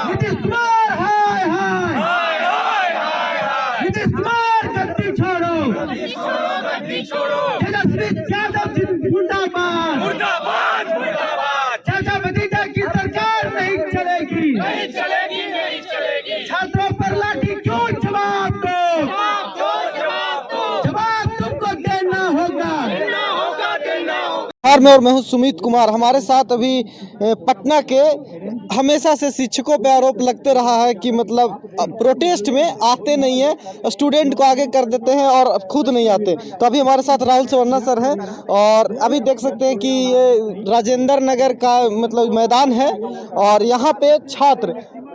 नीतीश कुमार हाय हाय, नीतीश कुमार गद्दी छोड़ो, तेजस्वी यादव मुर्दाबाद, चाचा भतीजा की सरकार नहीं चलेगी, छात्रों पर लाठी क्यों? जवाब दो, जवाब तुमको देना होगा। और मैं हूं सुमित कुमार। हमारे साथ अभी पटना के हमेशा से शिक्षकों पे आरोप लगते रहा है कि मतलब प्रोटेस्ट में आते नहीं है, स्टूडेंट को आगे कर देते हैं और खुद नहीं आते। तो अभी हमारे साथ राहुल सवर्णा सर हैं और अभी देख सकते हैं कि ये राजेंद्र नगर का मतलब मैदान है और यहाँ पे छात्र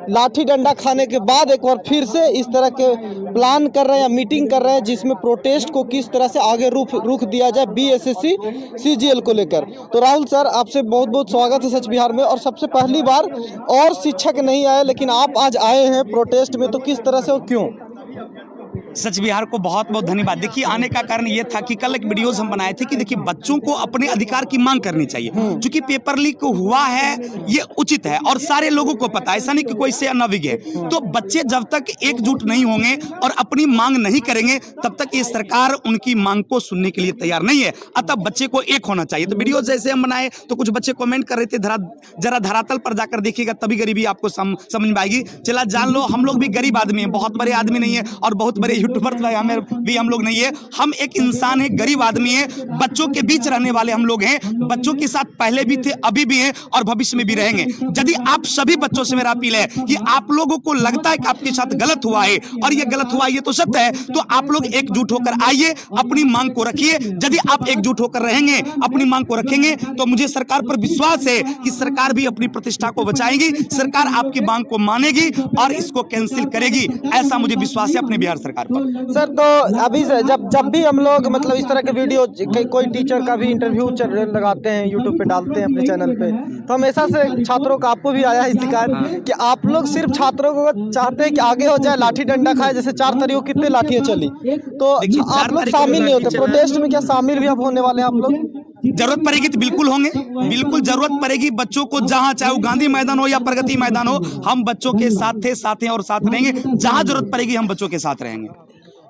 लाठी डंडा खाने के बाद एक बार फिर से इस तरह के प्लान कर रहे हैं या मीटिंग कर रहे हैं जिसमें प्रोटेस्ट को किस तरह से आगे रुख दिया जाए बीएसएससी सीजीएल को लेकर। तो राहुल सर, आपसे बहुत बहुत स्वागत है सच बिहार में। और सबसे पहली बार और शिक्षक नहीं आए लेकिन आप आज आए हैं प्रोटेस्ट में, तो किस तरह से और क्यों? सच बिहार को बहुत बहुत धन्यवाद। देखिए, आने का कारण ये था कि कल एक वीडियोस हम बनाए थे कि देखिए बच्चों को अपने अधिकार की मांग करनी चाहिए। क्योंकि पेपर लीक हुआ है ये उचित है और सारे लोगों को पता है, ऐसा नहीं कि कोई से अनभिज्ञ है। तो बच्चे जब तक एकजुट नहीं होंगे और अपनी मांग नहीं करेंगे तब तक ये सरकार उनकी मांग को सुनने के लिए तैयार नहीं है। अतः बच्चे को एक होना चाहिए। तो वीडियो जैसे हम बनाए तो कुछ बच्चे कमेंट कर रहे थे, जरा धरातल पर जाकर देखिएगा तभी गरीबी आपको समझ में आएगी। चला जान लो, हम लोग भी गरीब आदमी हैं, बहुत बड़े आदमी नहीं है और बहुत बड़े यूट्यूबर हमें भी हम लोग नहीं है। हम एक इंसान है, गरीब आदमी है, बच्चों के बीच रहने वाले हम लोग हैं। बच्चों के साथ पहले भी थे, अभी भी हैं और भविष्य में भी रहेंगे। यदि आप सभी बच्चों से मेरा अपील है कि आप लोगों को लगता है कि आपके साथ गलत हुआ है और ये गलत हुआ, ये तो सत्य है, तो आप लोग एकजुट होकर आइए, अपनी मांग को रखिए। यदि आप एकजुट होकर रहेंगे, अपनी मांग को रखेंगे, तो मुझे सरकार पर विश्वास है कि सरकार भी अपनी प्रतिष्ठा को बचाएगी, सरकार आपकी मांग को मानेगी और इसको कैंसिल करेगी। ऐसा मुझे विश्वास है अपने बिहार सरकार पर। सर, तो अभी से जब भी हम लोग मतलब इस तरह के वीडियो कोई टीचर का भी इंटरव्यू लगाते हैं, यूट्यूब पे डालते हैं अपने चैनल पे, तो हमेशा से छात्रों का, आपको भी आया है शिकायत कि आप लोग सिर्फ छात्रों को चाहते हैं कि आगे हो जाए, लाठी डंडा खाए। जैसे 4 तारीख को कितने लाठियां चली, तो आप लोग शामिल नहीं होते प्रोटेस्ट में। क्या शामिल भी अब होने वाले हैं आप लोग? जरूरत पड़ेगी तो बिल्कुल होंगे, बिल्कुल जरूरत पड़ेगी। बच्चों को जहां, चाहे वो गांधी मैदान हो या प्रगति मैदान हो, हम बच्चों के साथ थे, साथ हैं और साथ रहेंगे। जहां जरूरत पड़ेगी हम बच्चों के साथ रहेंगे।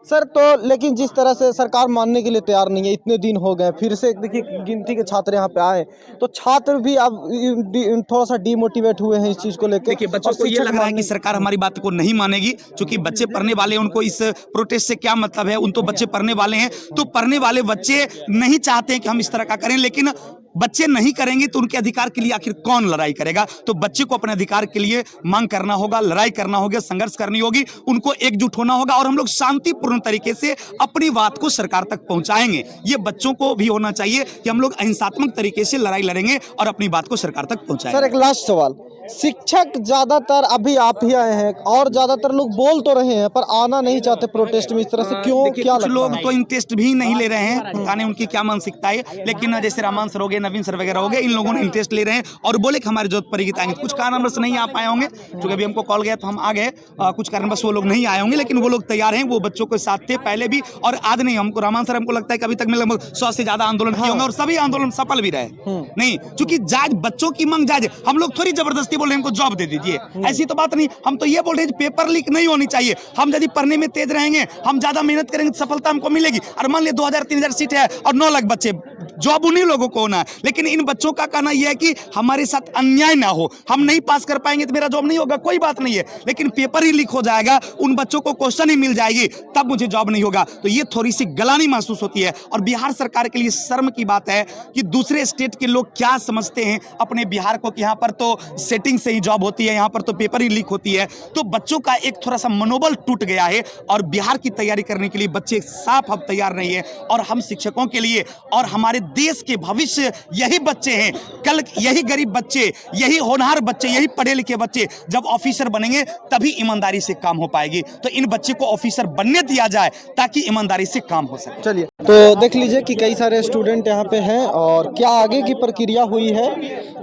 सर, तो लेकिन जिस तरह से सरकार मानने के लिए तैयार नहीं है, इतने दिन हो गए, फिर से देखिए गिनती के छात्र यहाँ पे आए, तो छात्र भी अब थोड़ा सा डिमोटिवेट हुए हैं इस चीज़ को लेकर। देखिए, बच्चों को ये लग रहा है कि सरकार हमारी बात को नहीं मानेगी। क्योंकि बच्चे पढ़ने वाले, उनको इस प्रोटेस्ट से क्या मतलब है, उन तो बच्चे पढ़ने वाले हैं। तो पढ़ने वाले बच्चे नहीं चाहते हैं कि हम इस तरह का करें, लेकिन बच्चे नहीं करेंगे तो उनके अधिकार के लिए आखिर कौन लड़ाई करेगा? तो बच्चे को अपने अधिकार के लिए मांग करना होगा, लड़ाई करना होगा, संघर्ष करनी होगी, उनको एकजुट होना होगा और हम लोग शांतिपूर्ण तरीके से अपनी बात को सरकार तक पहुंचाएंगे। ये बच्चों को भी होना चाहिए कि हम लोग अहिंसात्मक तरीके से लड़ाई लड़ेंगे और अपनी बात को सरकार तक पहुंचाएंगे। सर, एक लास्ट सवाल, शिक्षक ज्यादातर, अभी आप ही आए हैं और ज्यादातर लोग बोल तो रहे हैं पर आना नहीं चाहते प्रोटेस्ट में, इस तरह से क्यों? क्या कुछ लोग तो इंटरेस्ट भी नहीं ले रहे हैं, पता नहीं उनकी क्या मानसिकता है। लेकिन जैसे रामान सर हो गए, नवीन सर वगैरह हो गए, इन लोगों ने इंटरेस्ट ले रहे हैं और बोले कि हमारी जरूरत पड़ेगी तो आएंगे। कुछ कारणवश नहीं आ पाए होंगे, क्योंकि अभी हमको कॉल गया तो हम आ गए। कुछ कारणवश वो लोग नहीं आए होंगे, लेकिन वो लोग तैयार हैं। वो बच्चों के साथ थे पहले भी और आज नहीं। हमको रामान सर, हमको लगता है कि अभी तक में लगभग 100 से ज्यादा आंदोलन किए होंगे और सभी आंदोलन सफल भी रहे। नहीं, क्योंकि जायज बच्चों की मांग जायज, हम लोग थोड़ी जबरदस्ती बोल रहे हैं हमको जॉब दे दीजिए, ऐसी तो बात नहीं। हम तो ये बोल रहे हैं पेपर लीक नहीं होनी चाहिए। हम यदि पढ़ने में तेज रहेंगे, हम ज्यादा मेहनत करेंगे तो सफलता हमको मिलेगी। और मान लिया 2000-3000 सीट है और 9 लाख बच्चे, जॉब उन्हीं लोगों को होना है। लेकिन इन बच्चों का कहना यह है कि हमारे साथ अन्याय ना हो, हम नहीं पास कर पाएंगे तो मेरा जॉब नहीं होगा, कोई बात नहीं है। लेकिन पेपर ही लीक हो जाएगा, उन बच्चों को क्वेश्चन ही मिल जाएगी, तब मुझे जॉब नहीं होगा। तो ये थोड़ी सी गलानी महसूस होती है और बिहार सरकार के लिए शर्म की बात है कि दूसरे स्टेट के लोग क्या समझते हैं अपने बिहार को कि यहाँ पर तो सेटिंग से ही जॉब होती है, यहाँ पर तो पेपर ही लीक होती है। तो बच्चों का एक थोड़ा सा मनोबल टूट गया है और बिहार की तैयारी करने के लिए बच्चे साफ अब तैयार नहीं है। और हम शिक्षकों के लिए और हमारे देश के भविष्य यही बच्चे हैं। कल यही गरीब बच्चे, यही होनहार बच्चे, यही पढ़े लिखे बच्चे जब ऑफिसर बनेंगे तभी ईमानदारी से काम हो पाएगी। तो इन बच्चे को ऑफिसर बनने दिया जाए ताकि ईमानदारी से काम हो सके। चलिए, तो देख लीजिए कि कई सारे स्टूडेंट यहाँ पे हैं और क्या आगे की प्रक्रिया हुई है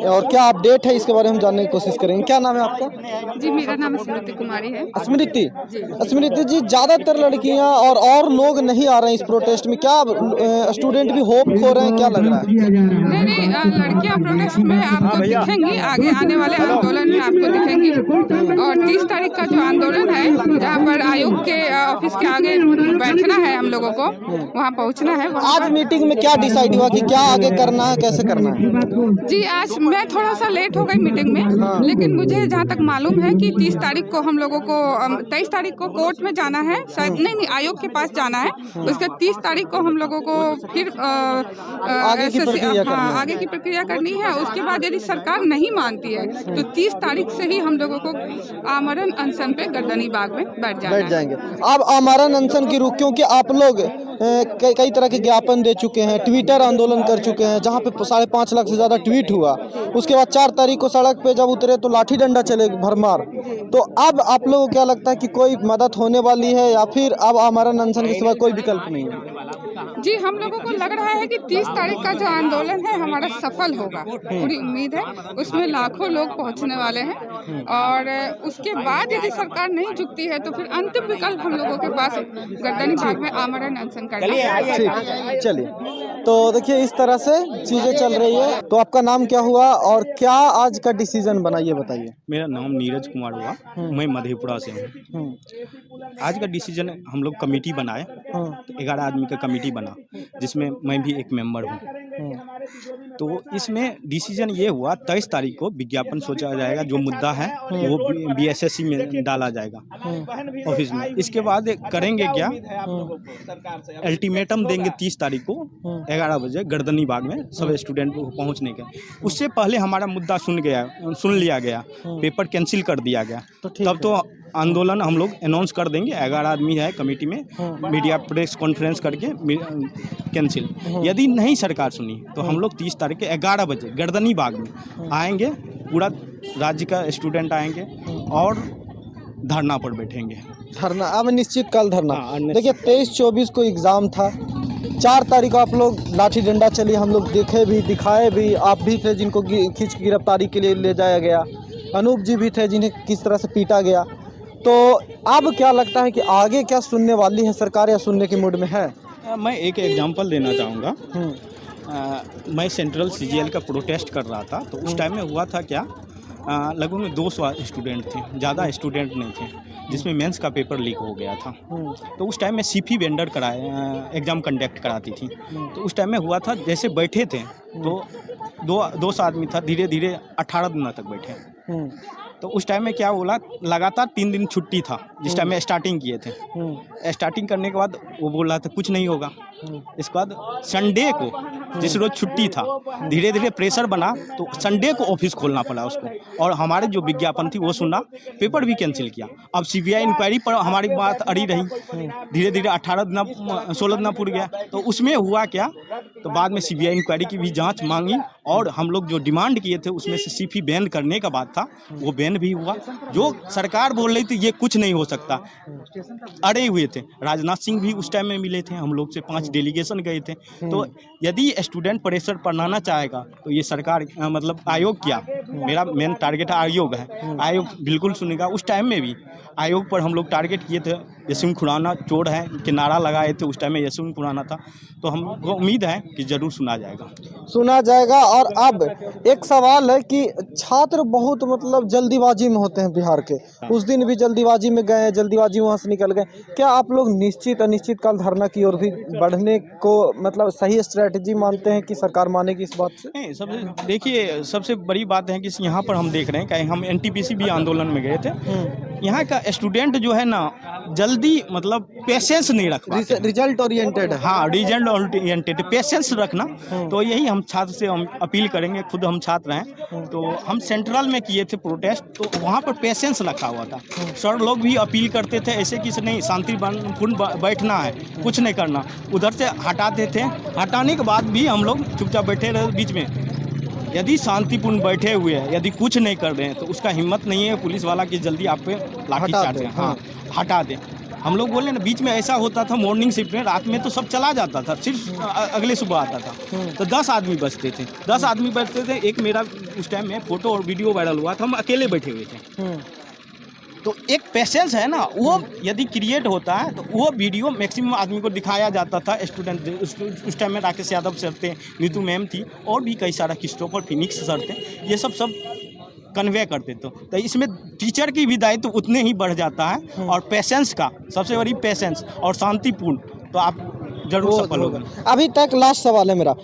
और क्या अपडेट है, इसके बारे में हम जानने की कोशिश करेंगे। क्या नाम है आपका? जी, मेरा नाम स्मृति कुमारी है। स्मृति जी, ज्यादातर लड़कियां और लोग नहीं आ रहे हैं इस प्रोटेस्ट में, क्या स्टूडेंट भी होप खो रहे हैं हैं, क्या लग रहा है? नहीं, लड़कियां प्रोटेस्ट में आपको दिखेंगी, आगे आने वाले आंदोलन में आपको दिखेंगी। और 30 तारीख का जो आंदोलन है, जहाँ पर आयोग के ऑफिस के आगे बैठना है हम लोगों को, वहाँ पहुँचना है। आज मीटिंग में क्या डिसाइड हुआ कि क्या आगे करना है, कैसे करना है? जी, आज मैं थोड़ा सा लेट हो गई मीटिंग में, लेकिन मुझे जहाँ तक मालूम है कि 30 तारीख को हम लोगों को 23 तारीख को कोर्ट में जाना है, शायद नहीं आयोग के पास जाना है। उसके 30 तारीख को हम लोगों को फिर आगे की प्रक्रिया करनी है। उसके बाद यदि सरकार नहीं मानती है तो 30 तारीख से ही हम लोगों को आमरण अनशन पे गर्दनी बाग में बैठ जाएंगे। अब आमरण अनशन की रुक, क्योंकि आप लोग कई तरह के ज्ञापन दे चुके हैं, ट्विटर आंदोलन कर चुके हैं, जहां पे 5.5 लाख से ज़्यादा ट्वीट हुआ। उसके बाद 4 तारीख को सड़क पे जब उतरे तो लाठी डंडा चले भरमार। तो अब आप लोगों को क्या लगता है कि कोई मदद होने वाली है या फिर अब आमरण अनशन के सिवा कोई विकल्प नहीं है? जी, हम लोगों को लग रहा है कि 30 तारीख का जो आंदोलन है हमारा सफल होगा, पूरी उम्मीद है। उसमें लाखों लोग पहुंचने वाले हैं और उसके बाद यदि सरकार नहीं झुकती है तो फिर अंतिम विकल्प हम लोगों के पास गर्दनी बाग में आमरण अनशन करना है। चलिए, तो देखिए इस तरह से चीज़ें चल रही है। तो आपका नाम क्या हुआ और क्या आज का डिसीजन बना, ये बताइए। मेरा नाम नीरज कुमार हुआ, मैं मधेपुरा से हूँ। आज का डिसीजन हम लोग कमेटी बनाए, 11 आदमी का कमेटी बना, जिसमें मैं भी एक मेंबर हूँ। तो इसमें डिसीजन ये हुआ 23 तारीख को विज्ञापन सोचा जाएगा, जो मुद्दा है वो BSSC में डाला जाएगा ऑफिस में। इसके बाद करेंगे क्या, अल्टीमेटम देंगे 30 तारीख को 11 बजे गर्दनी बाग में सब स्टूडेंट को पहुंचने का। उससे पहले हमारा मुद्दा सुन लिया गया, पेपर कैंसिल कर दिया गया। तब तो आंदोलन हम लोग अनाउंस कर देंगे, 11 आदमी है कमेटी में, मीडिया प्रेस कॉन्फ्रेंस करके कैंसिल। यदि नहीं सरकार सुनी तो हम लोग 30 तारीख के 11 बजे गर्दनी बाग में आएंगे, पूरा राज्य का स्टूडेंट आएंगे और धरना पर बैठेंगे। धरना, अब निश्चित काल धरना। देखिए 23-24 को एग्ज़ाम था, 4 तारीख को आप लोग लाठी डंडा चली, हम लोग देखे भी, दिखाए भी, आप भी थे जिनको खींच के गिरफ्तारी के लिए ले जाया गया, अनूप जी भी थे जिन्हें किस तरह से पीटा गया। तो अब क्या लगता है कि आगे क्या सुनने वाली है सरकार या सुनने के मूड में है? मैं एक एग्जांपल देना चाहूँगा। मैं सेंट्रल CGL का प्रोटेस्ट कर रहा था, तो उस टाइम में हुआ था क्या, लगभग 200 स्टूडेंट थे, ज़्यादा स्टूडेंट नहीं थे, जिसमें मेंस का पेपर लीक हो गया था। तो उस टाइम में CP वेंडर एग्ज़ाम कंडक्ट कराती थी। तो उस टाइम में हुआ था, जैसे बैठे थे तो 200 आदमी था, धीरे धीरे 18 दिन तक बैठे। तो उस टाइम में क्या बोला, लगातार 3 दिन छुट्टी था जिस टाइम में स्टार्टिंग किए थे। स्टार्टिंग करने के बाद वो बोल रहा था कुछ नहीं होगा। इसके बाद संडे को, जिस रोज छुट्टी था, धीरे धीरे प्रेशर बना तो संडे को ऑफिस खोलना पड़ा उसको, और हमारे जो विज्ञापन थी वो सुना, पेपर भी कैंसिल किया। अब CBI इंक्वायरी पर हमारी बात अड़ी रही, धीरे धीरे 16 दिन पूर गया। तो उसमें हुआ क्या, तो बाद में CBI इंक्वायरी की भी जांच मांगी और हम लोग जो डिमांड किए थे उसमें से CP बैन करने का बात था, वो बैन भी हुआ। जो सरकार बोल रही थी ये कुछ नहीं हो सकता, अड़े हुए थे। राजनाथ सिंह भी उस टाइम में मिले थे, हम लोग से 5 डेलीगेशन गए थे। तो यदि स्टूडेंट प्रेशर बनाना चाहेगा तो ये सरकार मतलब आयोग, क्या मेरा मेन टारगेट आयोग है, आयोग बिल्कुल सुनेगा। उस टाइम में भी आयोग पर हम लोग टारगेट किए थे, यशवंत खुराना चोर है कि नारा लगाए थे, उस टाइम में यशवंत खुराना था। तो हमको उम्मीद है कि ज़रूर सुना जाएगा। और अब एक सवाल है कि छात्र बहुत मतलब जल्दीबाजी में होते हैं बिहार के। उस दिन भी जल्दीबाजी में गए, जल्दीबाजी वहाँ से निकल गए। क्या आप लोग निश्चित अनिश्चित काल धरना की ओर भी बढ़ने को मतलब सही स्ट्रैटेजी मानते हैं कि सरकार मानेगी इस बात से? नहीं, सबसे देखिए, सबसे बड़ी बात है कि यहाँ पर हम देख रहे हैं कि हम NTPC भी आंदोलन में गए थे। यहाँ का स्टूडेंट जो है ना, जल्दी मतलब पेशेंस नहीं रख पाते, रिजल्ट ओरिएंटेड है। हाँ, रिजल्ट ओरिएंटेड, पेशेंस रखना। तो यही हम छात्र से हम अपील करेंगे, खुद हम छात्र हैं। तो हम सेंट्रल में किए थे प्रोटेस्ट, तो वहाँ पर पेशेंस रखा हुआ था। सर लोग भी अपील करते थे ऐसे कि नहीं, शांतिपूर्ण बैठना है, कुछ नहीं करना। उधर से हटाते थे, हटाने के बाद भी हम लोग चुपचाप बैठे रहे बीच में। यदि शांतिपूर्ण बैठे हुए हैं, यदि कुछ नहीं कर रहे हैं, तो उसका हिम्मत नहीं है पुलिस वाला कि जल्दी आप पे लाठी चार्ज, हाँ हटा दें। हम लोग बोले ना, बीच में ऐसा होता था मॉर्निंग शिफ्ट में, रात में तो सब चला जाता था, सिर्फ अगले सुबह आता था। तो 10 आदमी बचते थे, 10 आदमी बचते थे। एक मेरा उस टाइम में फोटो और वीडियो वायरल हुआ था, हम अकेले बैठे हुए थे। तो एक पेशेंस है ना, वो यदि क्रिएट होता है तो वो वीडियो मैक्सिमम आदमी को दिखाया जाता था। स्टूडेंट उस टाइम में राकेश यादव सर थे, नीतू मैम थी, और भी कई सारा क्रिस्टोफर फिनिक्स सर थे, ये सब कन्वे करते। तो इसमें टीचर की भी दायित्व तो उतने ही बढ़ जाता है, और पेशेंस का सबसे बड़ी पेशेंस और शांतिपूर्ण, तो आप जरूर सफल होगा। अभी तक लास्ट सवाल है मेरा,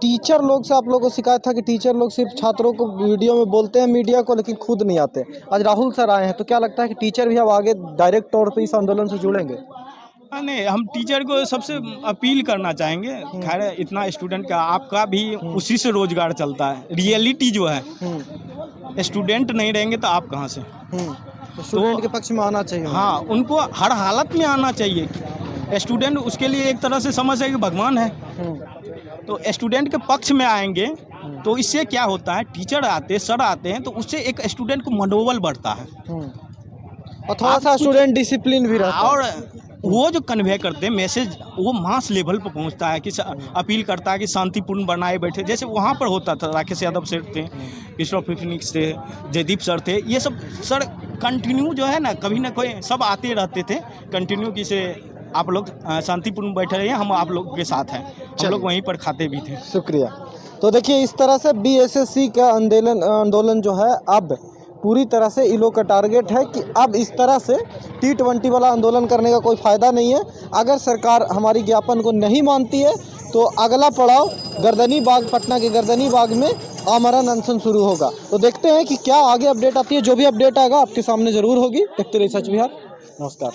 टीचर लोग से आप लोगों को शिकायत था कि टीचर लोग सिर्फ छात्रों को वीडियो में बोलते हैं, मीडिया को, लेकिन खुद नहीं आते। आज राहुल सर आए हैं, तो क्या लगता है कि टीचर भी अब आगे डायरेक्ट तौर पे इस आंदोलन से जुड़ेंगे? नहीं, हम टीचर को सबसे अपील करना चाहेंगे, खैर इतना स्टूडेंट का आपका भी उसी से रोजगार चलता है। रियलिटी जो है, स्टूडेंट नहीं रहेंगे तो आप कहाँ से? तो स्टूडेंट के पक्ष में आना चाहिए। हाँ, उनको हर हालत में आना चाहिए। स्टूडेंट उसके लिए एक तरह से समझ है कि भगवान है, तो स्टूडेंट के पक्ष में आएंगे तो इससे क्या होता है, टीचर आते, सर आते हैं, तो उससे एक स्टूडेंट को मनोबल बढ़ता है, और थोड़ा सा स्टूडेंट डिसिप्लिन भी रहता है, और वो जो कन्वे करते हैं मैसेज, वो मास लेवल पर पहुंचता है कि अपील करता है कि शांतिपूर्ण बनाए बैठे। जैसे वहाँ पर होता था, राकेश यादव सर थे, क्रिस्टोफर फिनिक्स थे, जयदीप सर थे, ये सब सर कंटिन्यू जो है ना, कभी ना कोई सब आते रहते थे कंटिन्यू, कि से आप लोग शांतिपूर्ण बैठे रहिए, हम आप लोग के साथ हैं, हम लोग वहीं पर खाते भी थे। शुक्रिया। तो देखिए, इस तरह से BSSC का आंदोलन जो है अब पूरी तरह से इन लोग का टारगेट है कि अब इस तरह से T20 वाला आंदोलन करने का कोई फ़ायदा नहीं है। अगर सरकार हमारी ज्ञापन को नहीं मानती है तो अगला पड़ाव गर्दनी बाग, पटना के गर्दनी बाग में आमरण अनशन शुरू होगा। तो देखते हैं कि क्या आगे अपडेट आती है। जो भी अपडेट आएगा आपके सामने ज़रूर होगी। देखते रहिए सच बिहार। नमस्कार।